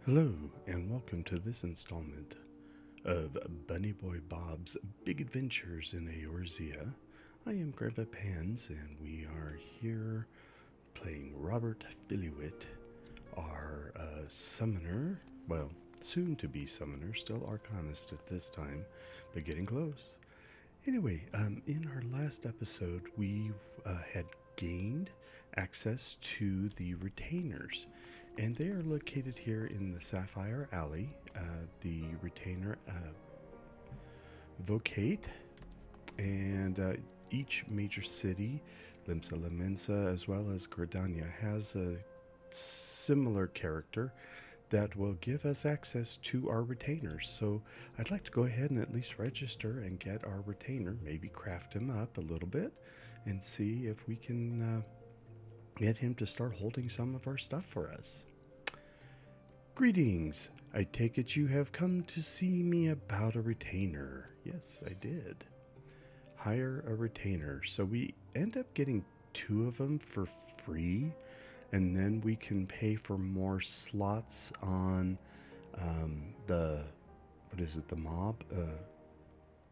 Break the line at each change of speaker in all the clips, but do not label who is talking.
Hello, and welcome to this installment of Bunny Boy Bob's Big Adventures in Eorzea. I am Grandpa Pans, and we are here playing Robert Filliwit, our summoner, well, soon to be summoner, still Arcanist at this time, but getting close. Anyway, in our last episode, we had gained access to the retainers, and they are located here in the Sapphire Alley. The retainer Vocate, and each major city, Limsa Lamensa as well as Gordania, has a similar character that will give us access to our retainers. So I'd like to go ahead and at least register and get our retainer, maybe craft him up a little bit, and see if we can get him to start holding some of our stuff for us. Greetings. I take it you have come to see me about a retainer. Yes, I did. Hire a retainer. So we end up getting 2 of them for free, and then we can pay for more slots on the mob?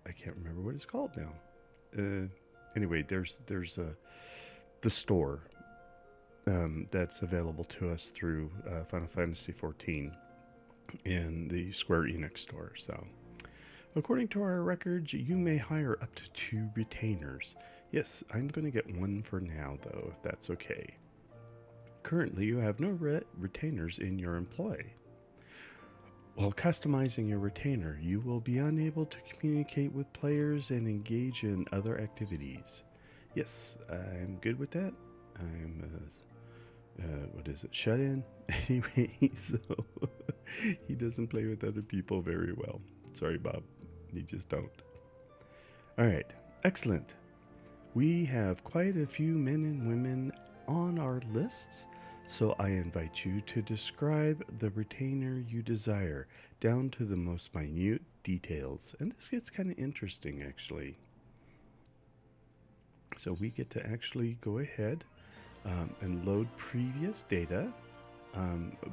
I can't remember what it's called now. Anyway, there's the store that's available to us through Final Fantasy XIV in the Square Enix store. So, according to our records, you may hire up to 2 retainers. Yes, I'm going to get 1 for now, though, if that's okay. Currently, you have no retainers in your employ. While customizing your retainer, you will be unable to communicate with players and engage in other activities. Yes, I'm good with that. I'm shut in? Anyway, so he doesn't play with other people very well. Sorry, Bob. You just don't. Alright, excellent. We have quite a few men and women on our lists, so I invite you to describe the retainer you desire, down to the most minute details. And this gets kind of interesting, actually. So we get to actually go ahead and load previous data,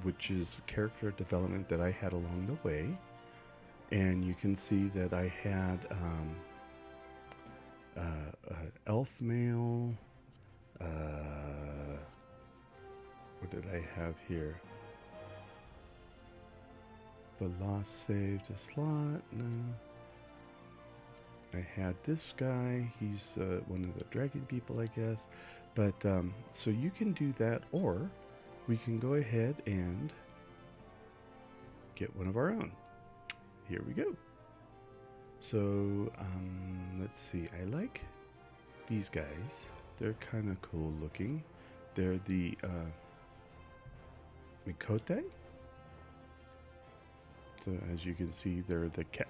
which is character development that I had along the way. And you can see that I had elf male. What did I have here? The lost saved a slot. No. I had this guy. He's one of the dragon people, I guess. But so you can do that, or we can go ahead and get one of our own. Here we go. So let's see. I like these guys. They're kind of cool looking. They're the Mikote. So as you can see, they're the cat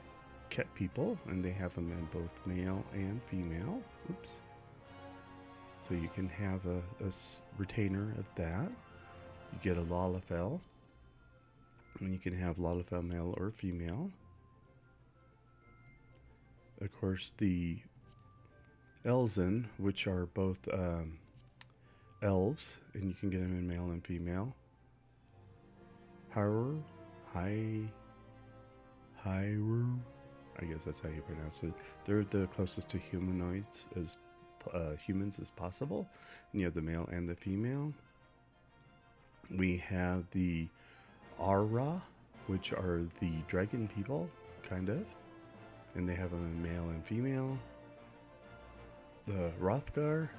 people, and they have them in both male and female. Oops. So you can have a retainer of that. You get a Lalafell, and you can have Lalafell male or female. Of course, the Elzen, which are both elves, and you can get them in male and female. Hyrule, I guess that's how you pronounce it. They're the closest to humanoids as humans as possible, and you have the male and the female. We have the Aura, which are the dragon people, kind of, and they have them in male and female. The Rothgar,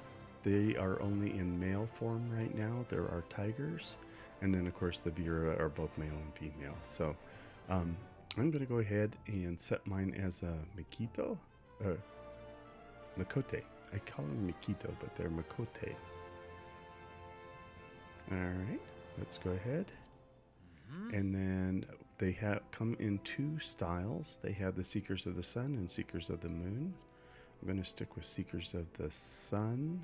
they are only in male form right now. There are tigers, and then of course the Vera are both male and female. So I'm going to go ahead and set mine as a Mikote. I call them Mikito, but they're Mikote. Alright, let's go ahead. And then they come in 2 styles. They have the Seekers of the Sun and Seekers of the Moon. I'm going to stick with Seekers of the Sun,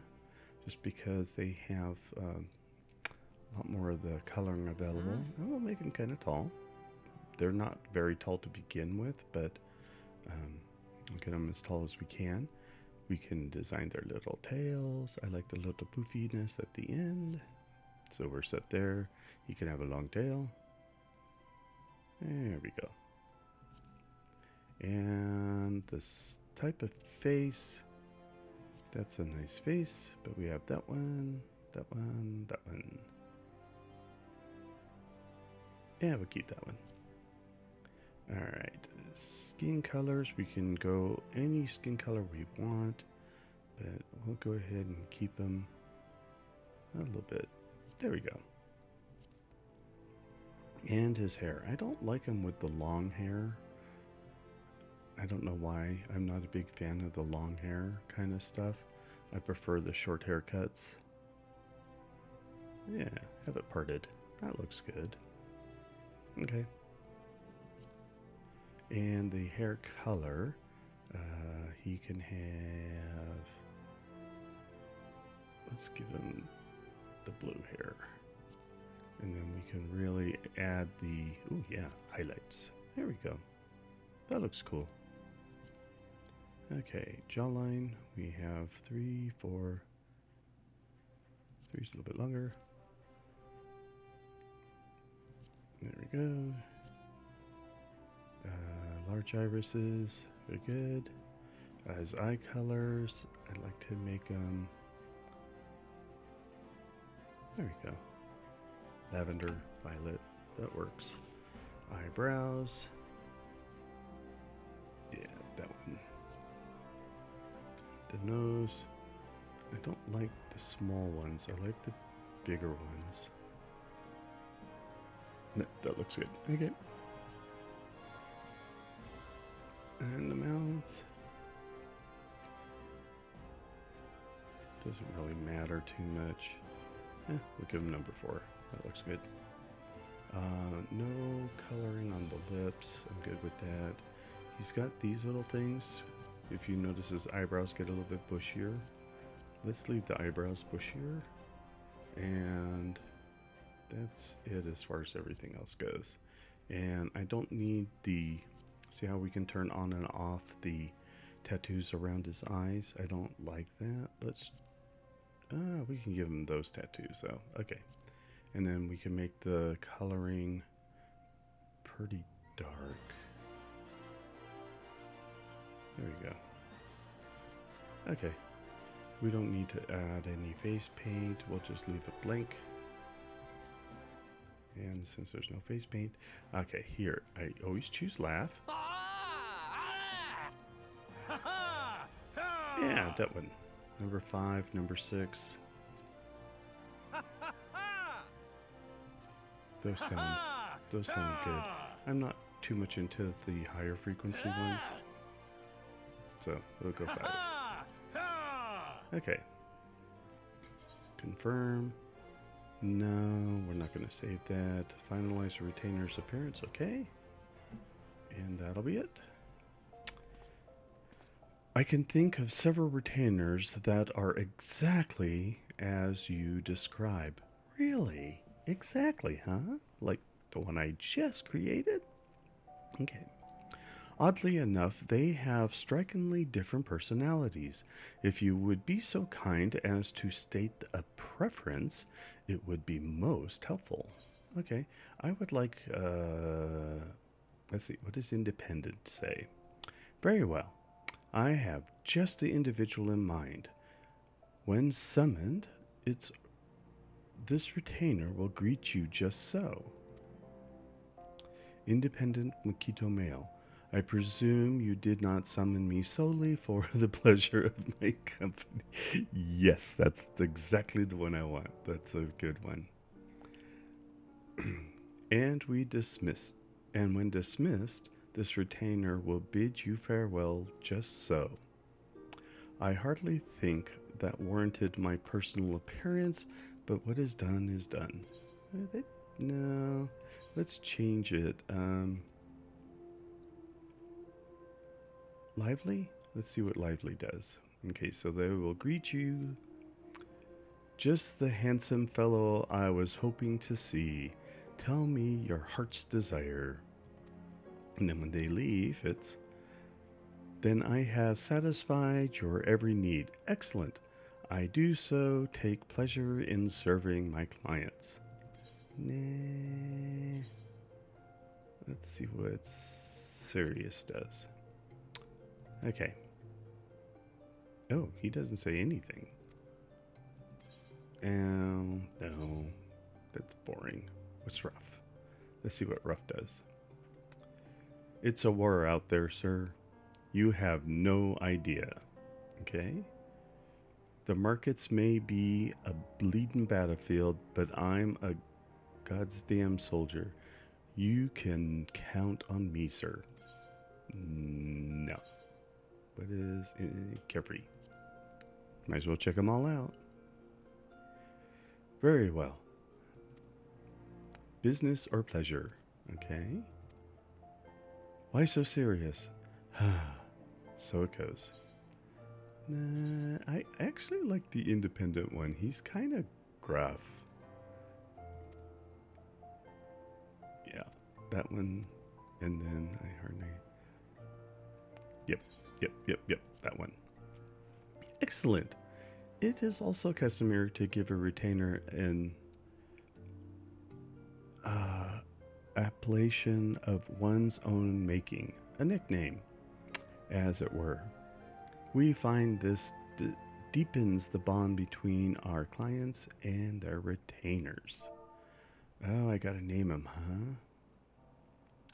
just because they have a lot more of the coloring available. And we'll make them kind of tall. They're not very tall to begin with, but we'll get them as tall as we can. We can design their little tails. I like the little poofiness at the end. So we're set there. You can have a long tail. There we go. And this type of face, that's a nice face, but we have that one, that one, that one. Yeah, we'll keep that one. All right, skin colors, we can go any skin color we want, but we'll go ahead and keep them a little bit. There we go. And his hair. I don't like him with the long hair. I don't know why. I'm not a big fan of the long hair kind of stuff. I prefer the short haircuts. Yeah, have it parted. That looks good. Okay. And the hair color, he can have, let's give him the blue hair. And then we can really add the, oh yeah, highlights. There we go. That looks cool. Okay, jawline, we have 3, 4, 3's a little bit longer. There we go. Large irises, very good. His eye colors, I'd like to make them, there we go. Lavender, violet, that works. Eyebrows, yeah, that one. The nose, I don't like the small ones, I like the bigger ones. No, that looks good. Okay. And the mouth. Doesn't really matter too much. We'll give him number 4. That looks good. No coloring on the lips. I'm good with that. He's got these little things. If you notice, his eyebrows get a little bit bushier. Let's leave the eyebrows bushier. And that's it as far as everything else goes. And I don't need the, see how we can turn on and off the tattoos around his eyes? I don't like that. Let's, we can give him those tattoos though. Okay. And then we can make the coloring pretty dark. There we go. Okay. We don't need to add any face paint. We'll just leave it blank. And since there's no face paint, okay, here, I always choose laugh. Yeah, that one. Number 5, number 6. Those sound good. I'm not too much into the higher frequency ones, so we'll go 5. Okay. Confirm. No, we're not going to save that. Finalize the retainer's appearance. Okay. And that'll be it. I can think of several retainers that are exactly as you describe. Really? Exactly, huh? Like the one I just created? Okay. Oddly enough, they have strikingly different personalities. If you would be so kind as to state a preference, it would be most helpful. Okay, I would like, let's see, what does independent say? Very well. I have just the individual in mind. When summoned, this retainer will greet you just so. Independent Makito male. I presume you did not summon me solely for the pleasure of my company. Yes, that's exactly the one I want. That's a good one. And we dismissed. And when dismissed, this retainer will bid you farewell just so. I hardly think that warranted my personal appearance, but what is done is done. No, let's change it. Lively? Let's see what lively does. Okay, so they will greet you. Just the handsome fellow I was hoping to see. Tell me your heart's desire. And then when they leave, it's, then I have satisfied your every need. Excellent. I do so take pleasure in serving my clients. Nah. Let's see what Sirius does. Okay. Oh, he doesn't say anything. No, that's boring. What's rough? Let's see what rough does. It's a war out there, sir. You have no idea. Okay? The markets may be a bleeding battlefield, but I'm a goddamn soldier. You can count on me, sir. No. What is carefree? Might as well check them all out. Very well. Business or pleasure? Okay. Why so serious? So it goes. Nah, I actually like the independent one. He's kind of gruff. Yeah, that one. And then I heard Yep, that one. Excellent. It is also customary to give a retainer an appellation of one's own making, a nickname, as it were. We find this deepens the bond between our clients and their retainers. Oh, I gotta name him, huh?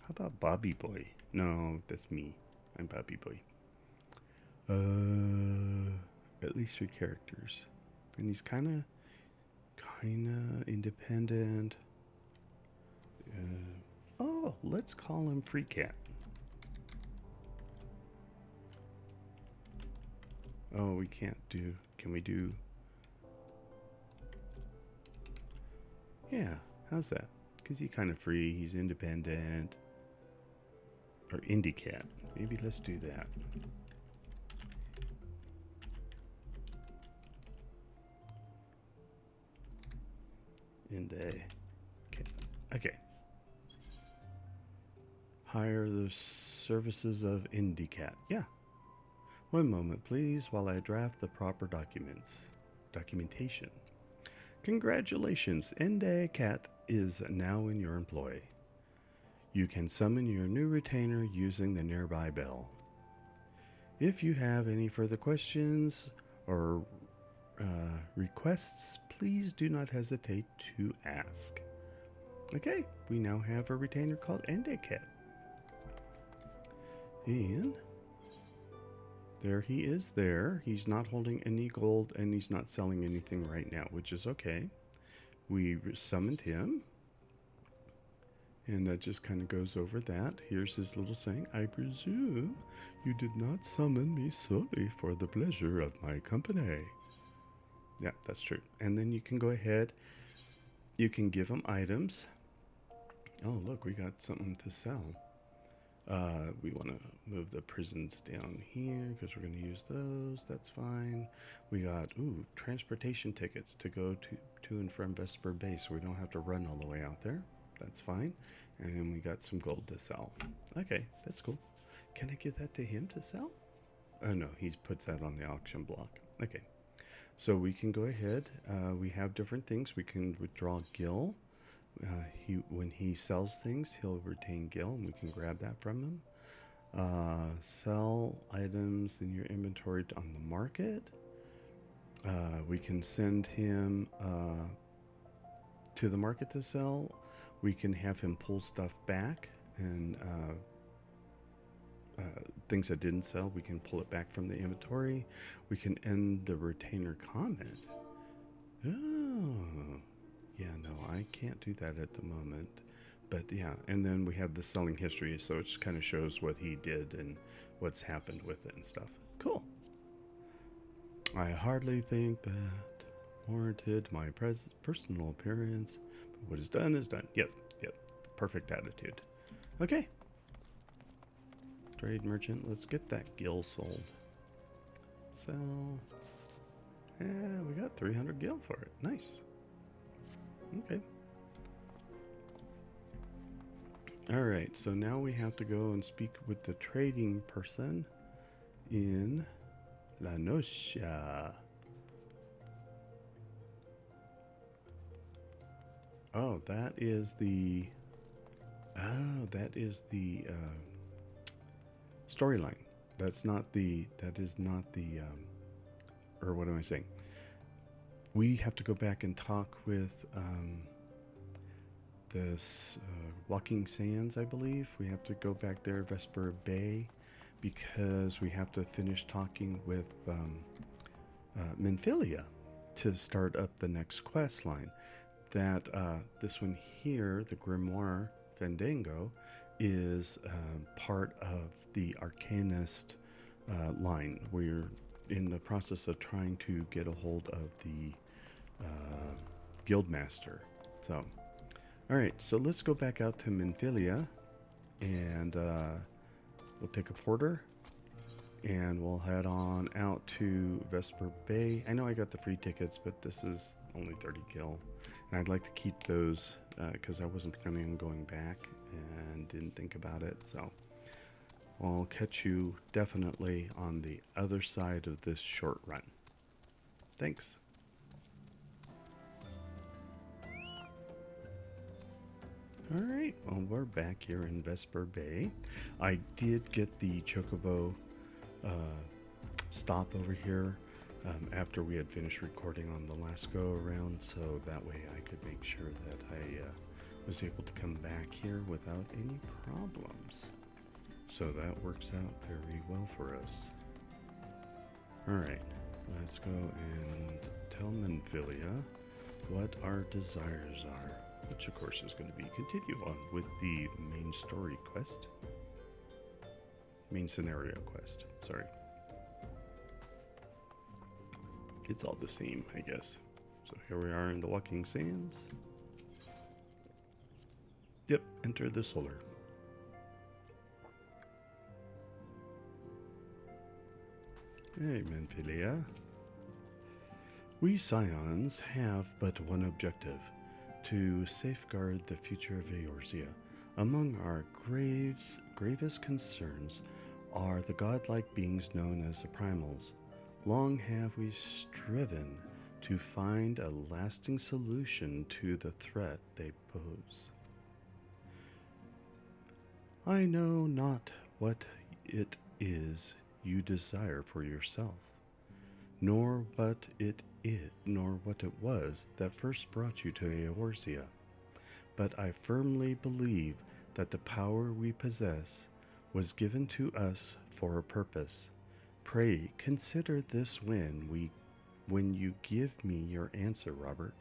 How about Bobby Boy? No, that's me. I'm Bobby Boy. At least 3 characters. And he's kinda independent. Let's call him Free Cat. Oh, we can't do... Can we do... Yeah, how's that? Because he's kind of free. He's independent. Or Indie Cat. Maybe let's do that. Okay. Hire the services of Indie Cat. Yeah. One moment, please, while I draft the proper documentation. Congratulations, Indie Cat is now in your employ. You can summon your new retainer using the nearby bell. If you have any further questions or requests, please do not hesitate to ask. Okay, we now have a retainer called Indie Cat. And there he is there. He's not holding any gold and he's not selling anything right now, which is okay. We summoned him. And that just kind of goes over that. Here's his little saying. I presume you did not summon me solely for the pleasure of my company. Yeah, that's true. And then you can go ahead. You can give him items. Oh, look, we got something to sell. We want to move the prisons down here because we're going to use those. That's fine. We got, transportation tickets to go to and from Vesper Base, so we don't have to run all the way out there. That's fine. And then we got some gold to sell. Okay, that's cool. Can I give that to him to sell? Oh, no, he puts that on the auction block. Okay, so we can go ahead. We have different things. We can withdraw Gil. When he sells things, he'll retain Gil, and we can grab that from him. Sell items in your inventory on the market. We can send him to the market to sell. We can have him pull stuff back, and things that didn't sell, we can pull it back from the inventory. We can end the retainer comment. Oh, yeah, no, I can't do that at the moment. But yeah, and then we have the selling history, so it just kind of shows what he did and what's happened with it and stuff. Cool. I hardly think that warranted my personal appearance, but what is done is done. Yep. Perfect attitude. Okay. Trade merchant, let's get that Gil sold. Sell. Yeah, we got 300 Gil for it. Nice. Okay. Alright, so now we have to go and speak with the trading person in La Nocia. Oh, that is the Oh, that is the storyline. That is not the, or what am I saying? We have to go back and talk with this Walking Sands, I believe. We have to go back there, Vesper Bay, because we have to finish talking with Minfilia to start up the next quest line. That this one here, the Grimoire Fandango, is part of the Arcanist line. We're in the process of trying to get a hold of the Guildmaster. So, all right, so let's go back out to Minfilia, and we'll take a porter, and we'll head on out to Vesper Bay. I know I got the free tickets, but this is only 30 gil, and I'd like to keep those because I wasn't planning on going back and didn't think about it. So I'll catch you definitely on the other side of this short run. Thanks. All right, well, we're back here in Vesper Bay. I did get the Chocobo stop over here after we had finished recording on the last go around, so that way I could make sure that I was able to come back here without any problems. So that works out very well for us. All right, let's go and tell Minfilia what our desires are, which of course is going to be continue on with the main story quest. Main scenario quest, sorry. It's all the same, I guess. So here we are in the Walking Sands. Yep, enter the solar. Hey, Minfilia. We Scions have but one objective: to safeguard the future of Eorzea. Among our gravest concerns are the godlike beings known as the Primals. Long have we striven to find a lasting solution to the threat they pose. I know not what it is you desire for yourself, nor what it was that first brought you to Eorzea, but I firmly believe that the power we possess was given to us for a purpose. Pray consider this when you give me your answer, Robert.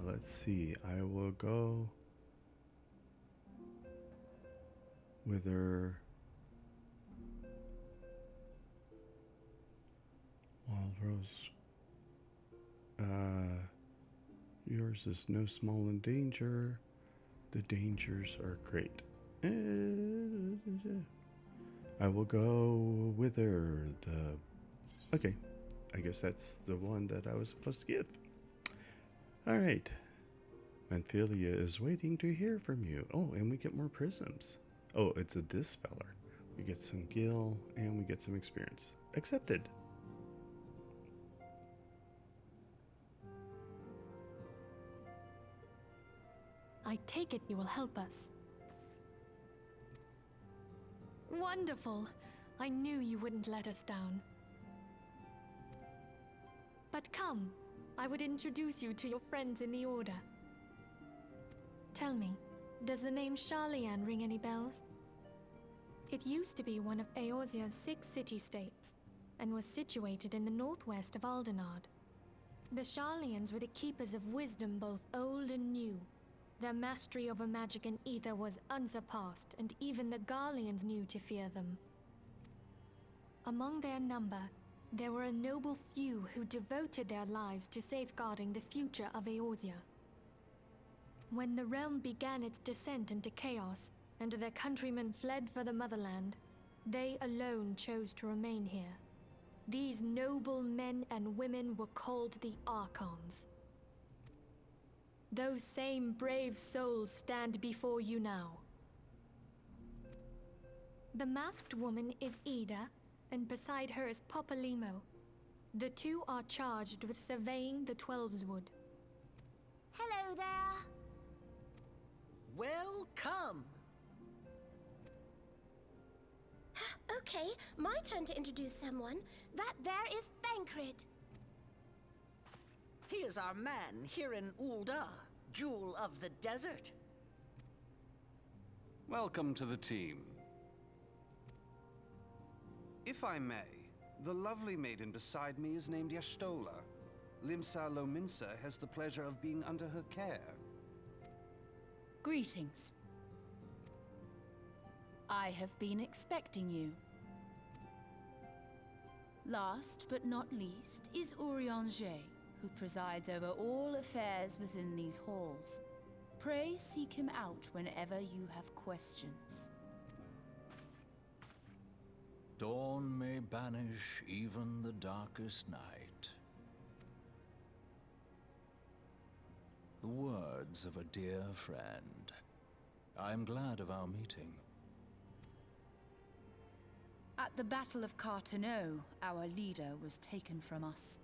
Let's see. I will go with her. Wild Rose. Yours is no small in danger. The dangers are great. I will go with her. Okay. I guess that's the one that I was supposed to give. Alright. Minfilia is waiting to hear from you. Oh, and we get more prisms. Oh, it's a Dispeller. We get some gil, and we get some experience. Accepted.
I take it you will help us. Wonderful! I knew you wouldn't let us down. But come, I would introduce you to your friends in the Order. Tell me, does the name Scion ring any bells? It used to be one of Eorzea's 6 city-states, and was situated in the northwest of Aldenard. The Scions were the keepers of wisdom both old and new. Their mastery over magic and ether was unsurpassed, and even the Garleans knew to fear them. Among their number, there were a noble few who devoted their lives to safeguarding the future of Eorzea. When the realm began its descent into chaos, and their countrymen fled for the motherland, they alone chose to remain here. These noble men and women were called the Archons. Those same brave souls stand before you now. The masked woman is Ida, and beside her is Popalimo. The two are charged with surveying the Twelveswood.
Hello there. Welcome!
Okay, my turn to introduce someone. That there is Thancred.
He is our man here in Amalj'aa, Jewel of the Desert.
Welcome to the team. If I may, the lovely maiden beside me is named Y'shtola. Limsa Lominsa has the pleasure of being under her care.
Greetings. I have been expecting you. Last but not least is Amalj'aa, who presides over all affairs within these halls. Pray seek him out whenever you have questions.
Dawn may banish even the darkest night. The words of a dear friend. I am glad of our meeting.
At the Battle of Carteneau, our leader was taken from us.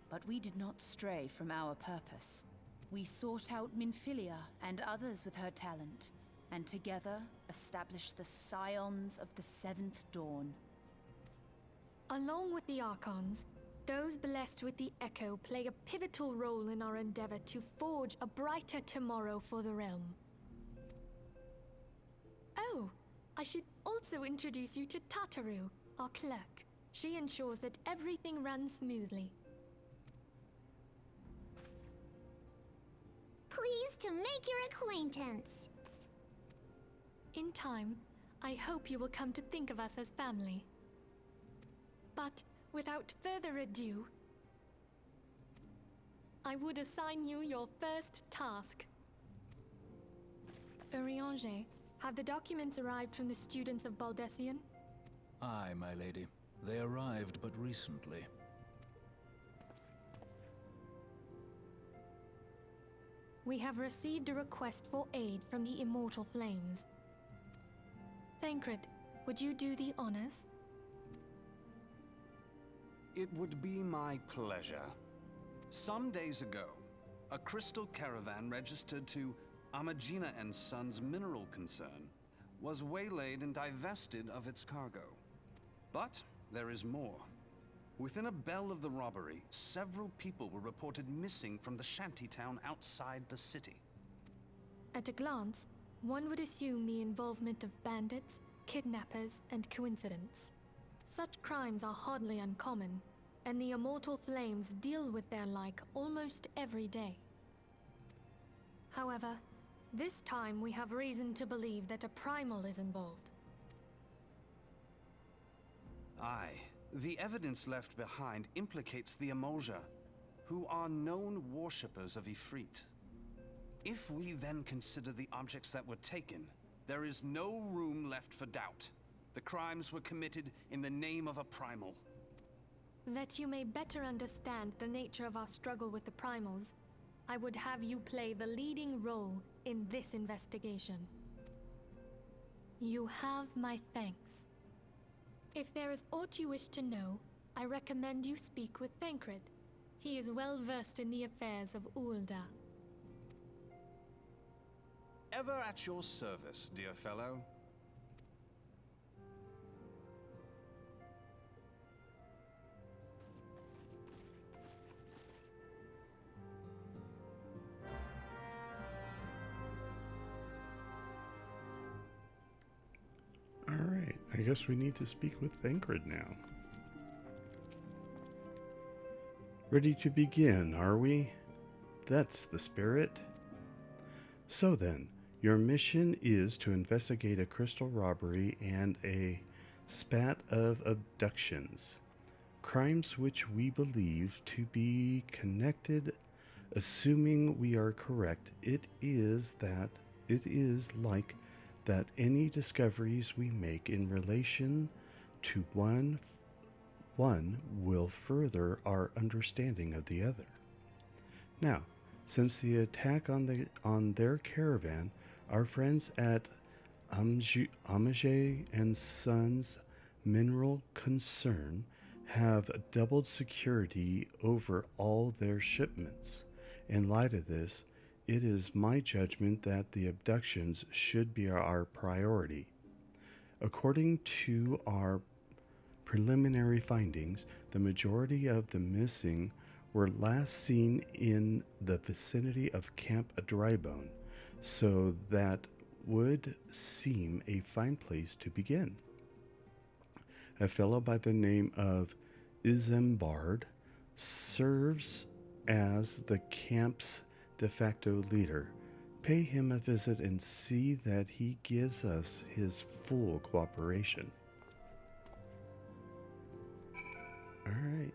But we did not stray from our purpose. We sought out Minfilia and others with her talent, and together established the Scions of the Seventh Dawn.
Along with the Archons, those blessed with the Echo play a pivotal role in our endeavor to forge a brighter tomorrow for the realm. Oh, I should also introduce you to Tataru, our clerk. She ensures that everything runs smoothly.
Pleased to make your acquaintance.
In time, I hope you will come to think of us as family. But without further ado, I would assign you your first task. Urianger, have the documents arrived from the students of Baldessian?
Aye, my lady. They arrived but recently.
We have received a request for aid from the Immortal Flames. Thancred, would you do the honors?
It would be my pleasure. Some days ago, a crystal caravan registered to Amalj'aa and Sons mineral concern was waylaid and divested of its cargo. But there is more. Within a bell of the robbery, several people were reported missing from the shantytown outside the city.
At a glance, one would assume the involvement of bandits, kidnappers, and coincidence. Such crimes are hardly uncommon, and the Immortal Flames deal with their like almost every day. However, this time we have reason to believe that a primal is involved.
Aye. The evidence left behind implicates the Amalj'aa, who are known worshippers of Ifrit. If we then consider the objects that were taken, there is no room left for doubt. The crimes were committed in the name of a primal.
That you may better understand the nature of our struggle with the primals, I would have you play the leading role in this investigation. You have my thanks. If there is aught you wish to know, I recommend you speak with Thancred. He is well versed in the affairs of Amalj'aa.
Ever at your service, dear fellow.
Alright, I guess we need to speak with Thancred now. Ready to begin, are we? That's the spirit. So then, your mission is to investigate a crystal robbery and a spat of abductions. Crimes which we believe to be connected. Assuming we are correct, it is like that any discoveries we make in relation to one will further our understanding of the other. Now, since the attack on their caravan, our friends at Amalj'aa and Sons Mineral Concern have doubled security over all their shipments. In light of this, it is my judgment that the abductions should be our priority. According to our preliminary findings, the majority of the missing were last seen in the vicinity of Camp Drybone, so that would seem a fine place to begin. A fellow by the name of Isambard serves as the camp's de facto leader. Pay him a visit and see that he gives us his full cooperation. Alright,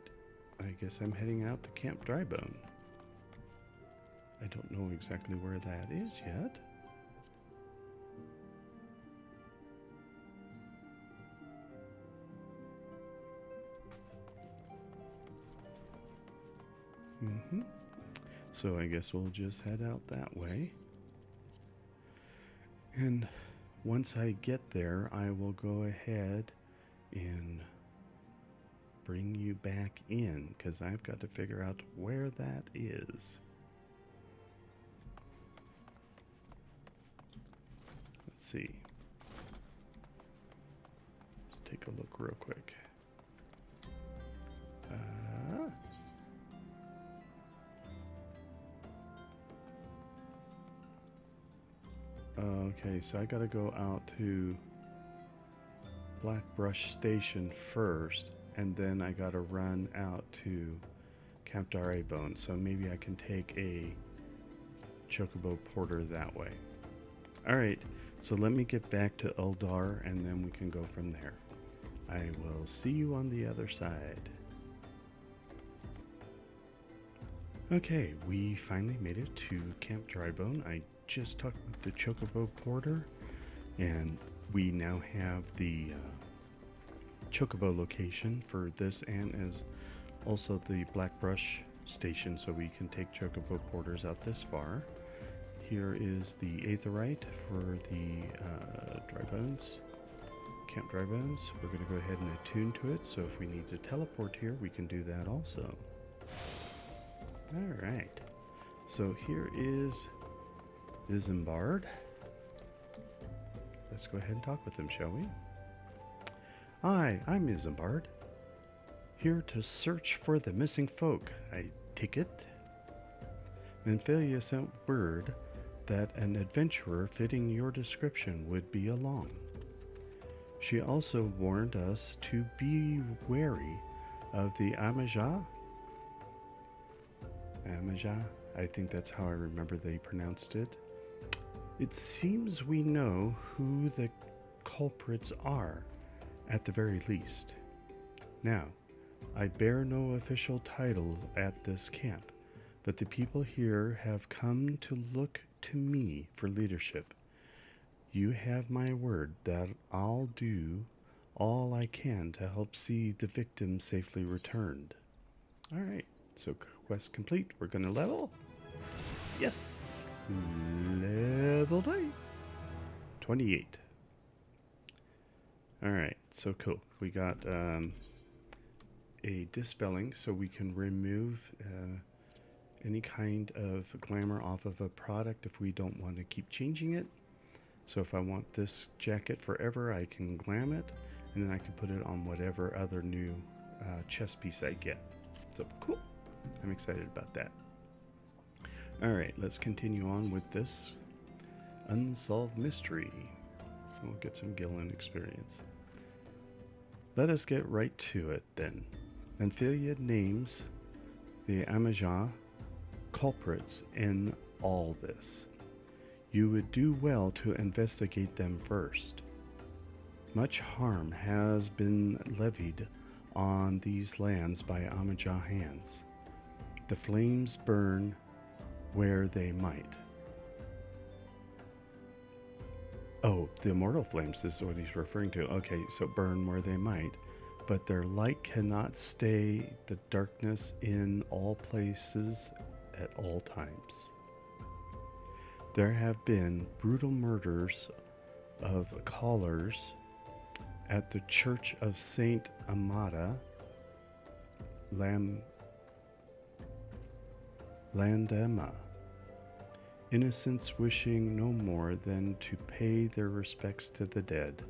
I guess I'm heading out to Camp Drybone. I don't know exactly where that is yet. So I guess we'll just head out that way. And once I get there, I will go ahead and bring you back in, because I've got to figure out where that is. Let's see. Let's take a look real quick. Okay, so I gotta go out to Blackbrush Station first, and then I gotta run out to Camp Drybones. So maybe I can take a Chocobo Porter that way. Alright, so let me get back to Uldar, and then we can go from there. I will see you on the other side. Okay, we finally made it to Camp Drybone. I just talked with the Chocobo Porter, and we now have the Chocobo location for this, and as also the Blackbrush Station, so we can take Chocobo Porters out this far. Here is the Aetherite for the Drybones, Camp Drybones. We're going to go ahead and attune to it, so if we need to teleport here, we can do that also. Alright, so here is Isambard. Let's go ahead and talk with him, shall we? Hi, I'm Isambard. Here to search for the missing folk, I take it. Menphilia sent word that an adventurer fitting your description would be along. She also warned us to be wary of the Amalj'aa. Amalj'aa? I think that's how I remember they pronounced it. It seems we know who the culprits are, at the very least. Now, I bear no official title at this camp, but the people here have come to look to me for leadership. You have my word that I'll do all I can to help see the victim safely returned. Alright, so quest complete. We're going to level. Yes! Level 28. Alright, so cool. We got a dispelling, so we can remove any kind of glamour off of a product if we don't want to keep changing it. So if I want this jacket forever, I can glam it, and then I can put it on whatever other new chest piece I get. So cool. I'm excited about that. Alright, let's continue on with this unsolved mystery. We'll get some Gillen experience. Let us get right to it then. Menphilia names the Amalj'aa culprits in all this. You would do well to investigate them first. Much harm has been levied on these lands by Amalj'aa hands. The flames burn where they might. Oh, the immortal flames is what he's referring to. Okay, so burn where they might, but their light cannot stay the darkness in all places at all times. There have been brutal murders of callers at the Church of Saint Amalj'aa, Landema, innocents wishing no more than to pay their respects to the dead.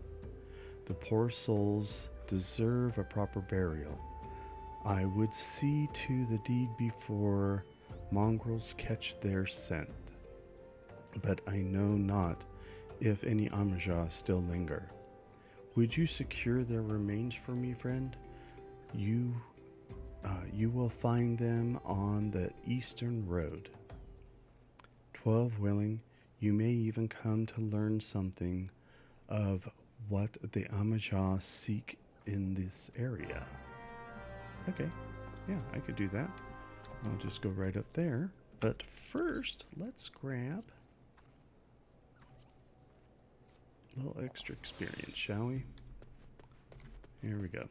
The poor souls deserve a proper burial. I would see to the deed before mongrels catch their scent. But I know not if any Amalj'aa still linger. Would you secure their remains for me, friend? You will find them on the eastern road. 12 willing, you may even come to learn something of what the Amalj'aa seek in this area. Okay, yeah, I could do that. I'll just go right up there. But first, let's grab a little extra experience, shall we? Here we go.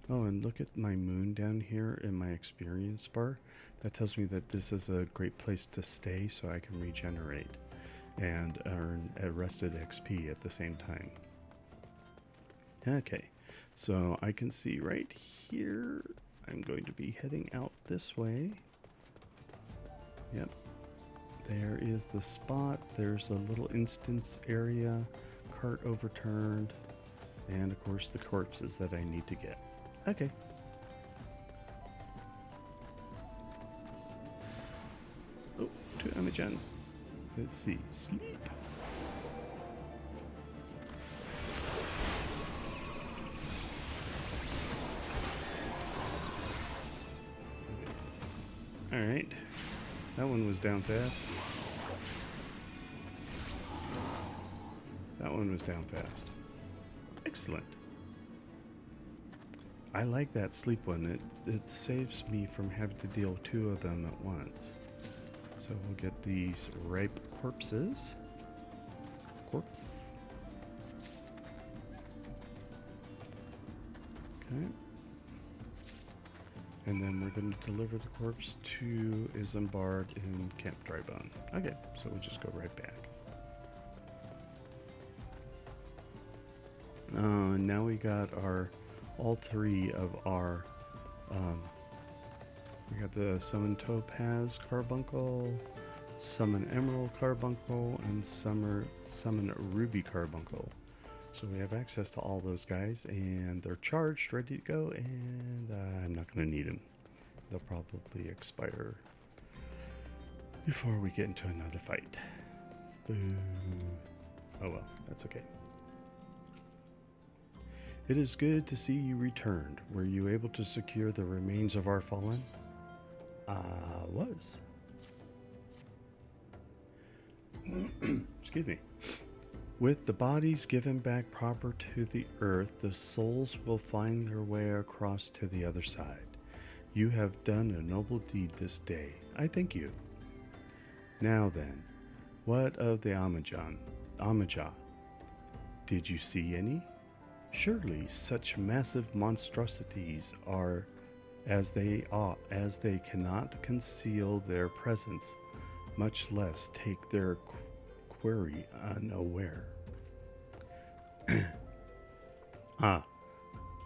Oh, and look at my moon down here in my experience bar. That tells me that this is a great place to stay so I can regenerate and earn arrested XP at the same time. Okay, so I can see right here, I'm going to be heading out this way. Yep, there is the spot. There's a little instance area, cart overturned, and of course the corpses that I need to get. Okay. Oh, to Amalj'aa. Let's see. Sleep. Alright. That one was down fast. That one was down fast. Excellent. I like that sleep one. It saves me from having to deal with two of them at once. So we'll get these ripe corpses. Corpse. Okay. And then we're going to deliver the corpse to Isambard in Camp Drybones. Okay, so we'll just go right back. And now we got all three of our, we got the Summon Topaz Carbuncle, Summon Emerald Carbuncle, and Summon Ruby Carbuncle. So we have access to all those guys, and they're charged, ready to go, and I'm not going to need them. They'll probably expire before we get into another fight. Boo. Oh well, that's okay. It is good to see you returned. Were you able to secure the remains of our fallen? Was. Excuse me. With the bodies given back proper to the earth, the souls will find their way across to the other side. You have done a noble deed this day. I thank you. Now then, what of the Amalj'aa? Did you see any? Surely such massive monstrosities are as they cannot conceal their presence, much less take their quarry unaware.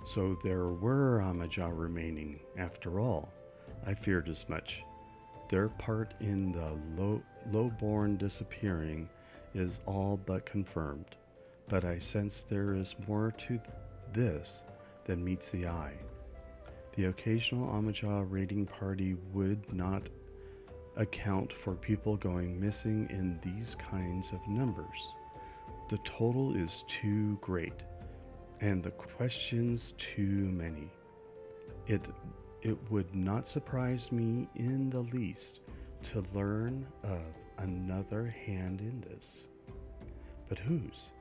So there were Amalj'aa remaining after all. I feared as much. Their part in the lowborn disappearing is all but confirmed. But I sense there is more to this than meets the eye. The occasional Amalj'aa raiding party would not account for people going missing in these kinds of numbers. The total is too great, and the questions too many. It would not surprise me in the least to learn of another hand in this. But whose?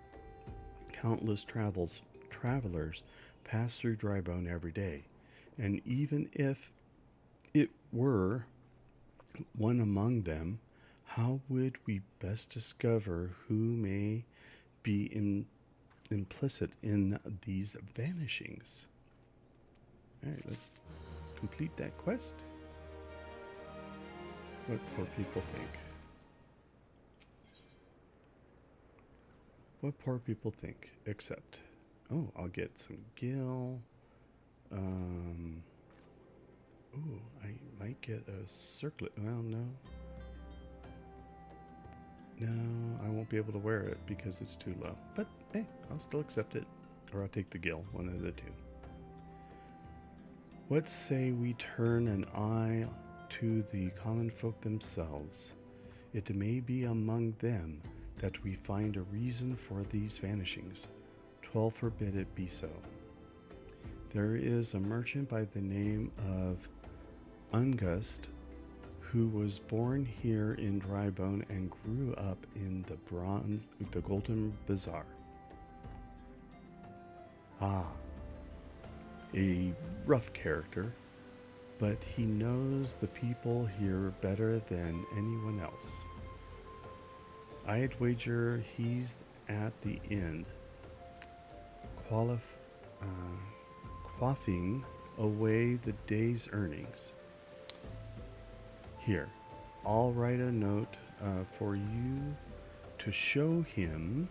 Countless travelers pass through Drybones every day, and even if it were one among them, how would we best discover who may be implicit in these vanishings? All right, let's complete that quest. What poor people think. What poor people think, except, oh, I'll get some gil. Ooh, I might get a circlet. Well, no. No, I won't be able to wear it because it's too low. But, hey, I'll still accept it. Or I'll take the gill, one of the two. What say we turn an eye to the common folk themselves? It may be among them that we find a reason for these vanishings. 12 forbid it be so. There is a merchant by the name of Ungust who was born here in Drybone and grew up in the Golden Bazaar. Ah, a rough character, but he knows the people here better than anyone else. I'd wager he's at the inn, quaffing away the day's earnings. Here, I'll write a note for you to show him,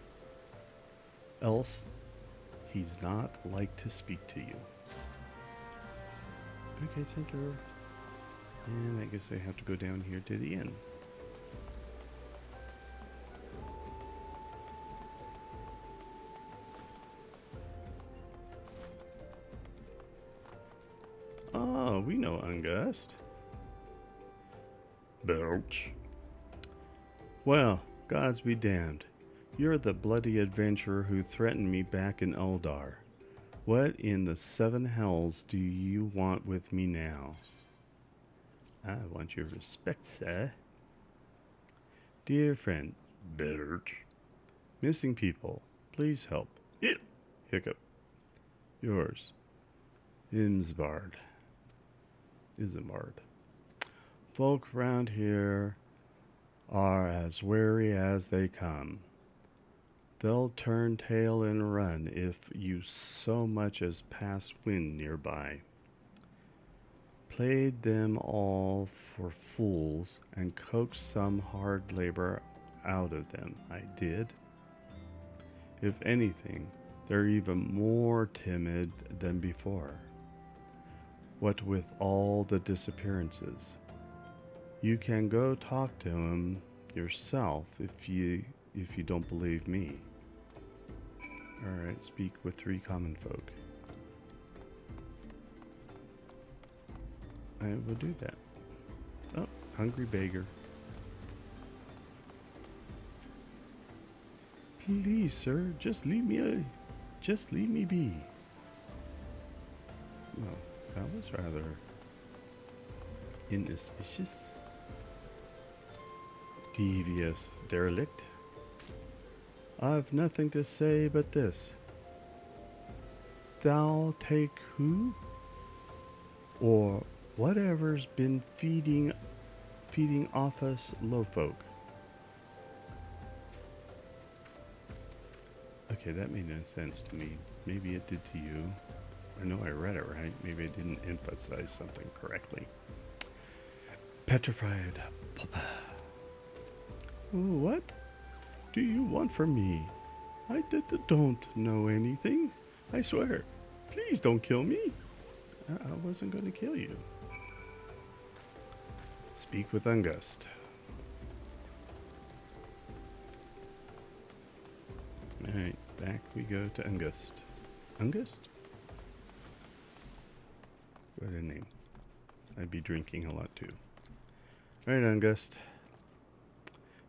else he's not like to speak to you. Okay, center. And I guess I have to go down here to the inn. Oh, we know Ungust. Belch. Well, gods be damned. You're the bloody adventurer who threatened me back in Eldar. What in the seven hells do you want with me now? I want your respect, sir. Dear friend, Belch. Missing people, please help. Hiccup. Yours, Isambard. Folk round here are as wary as they come. They'll turn tail and run if you so much as pass wind nearby. Played them all for fools and coaxed some hard labor out of them, I did. If anything, they're even more timid than before. What with all the disappearances. You can go talk to him yourself if you don't believe me. Alright, speak with 3 common folk. I will do that. Oh, hungry beggar. Please, sir, just leave me be. Well, that was rather inauspicious. Devious derelict. I've nothing to say but this. Thou take who? Or whatever's been feeding off us low folk. Okay, that made no sense to me. Maybe it did to you. I know I read it right. Maybe I didn't emphasize something correctly. Petrified papa. What do you want from me? I don't know anything. I swear. Please don't kill me. I wasn't going to kill you. Speak with Ungust. Alright, back we go to Ungust. Ungust? What a name. I'd be drinking a lot too. Alright, Ungust.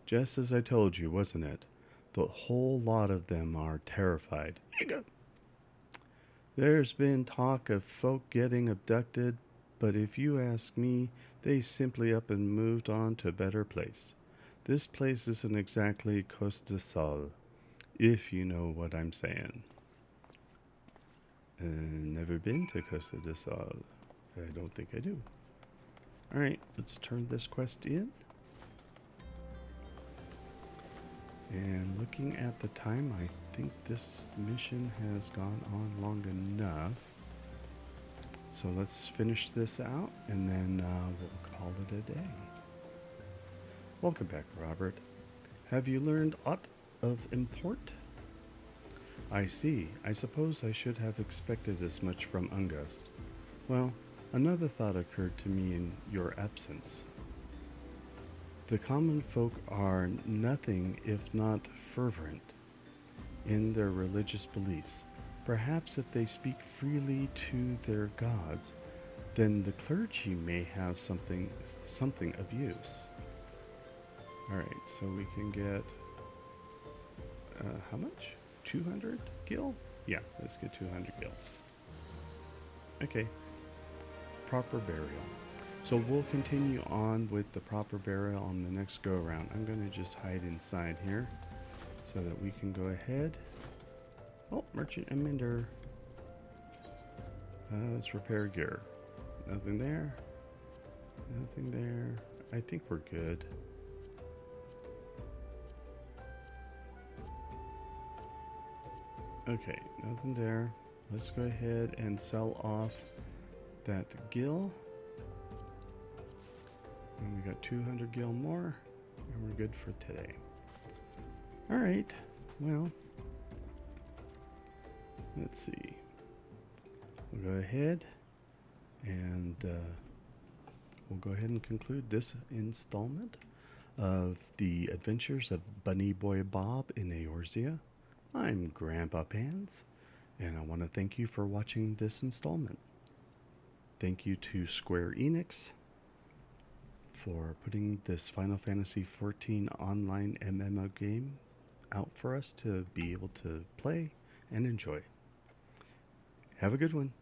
Just as I told you, wasn't it? The whole lot of them are terrified. There's been talk of folk getting abducted, but if you ask me, they simply up and moved on to a better place. This place isn't exactly Coste de Sol, if you know what I'm saying. Never been to Coste de Sol. I don't think I do. Alright, let's turn this quest in. And looking at the time, I think this mission has gone on long enough. So let's finish this out and then we'll call it a day. Welcome back, Robert. Have you learned aught of import? I see. I suppose I should have expected as much from Ungust. Well, Another thought occurred to me in your absence. The common folk are nothing if not fervent in their religious beliefs. Perhaps if they speak freely to their gods, then the clergy may have something of use. Alright, so we can get, how much? 200 gil? Yeah, let's get 200 gil. Okay, proper burial. So we'll continue on with the proper burial on the next go around. I'm going to just hide inside here so that we can go ahead. Oh, merchant and mender. Let's repair gear. Nothing there. Nothing there. I think we're good. Okay, nothing there. Let's go ahead and sell off that gil. And we got 200 gil more, and we're good for today. Alright, well, let's see. We'll go ahead and we'll go ahead and conclude this installment of the adventures of Bunny Boy Bob in Eorzea. I'm Grandpa Pans, and I want to thank you for watching this installment. Thank you to Square Enix for putting this Final Fantasy XIV online MMO game out for us to be able to play and enjoy. Have a good one.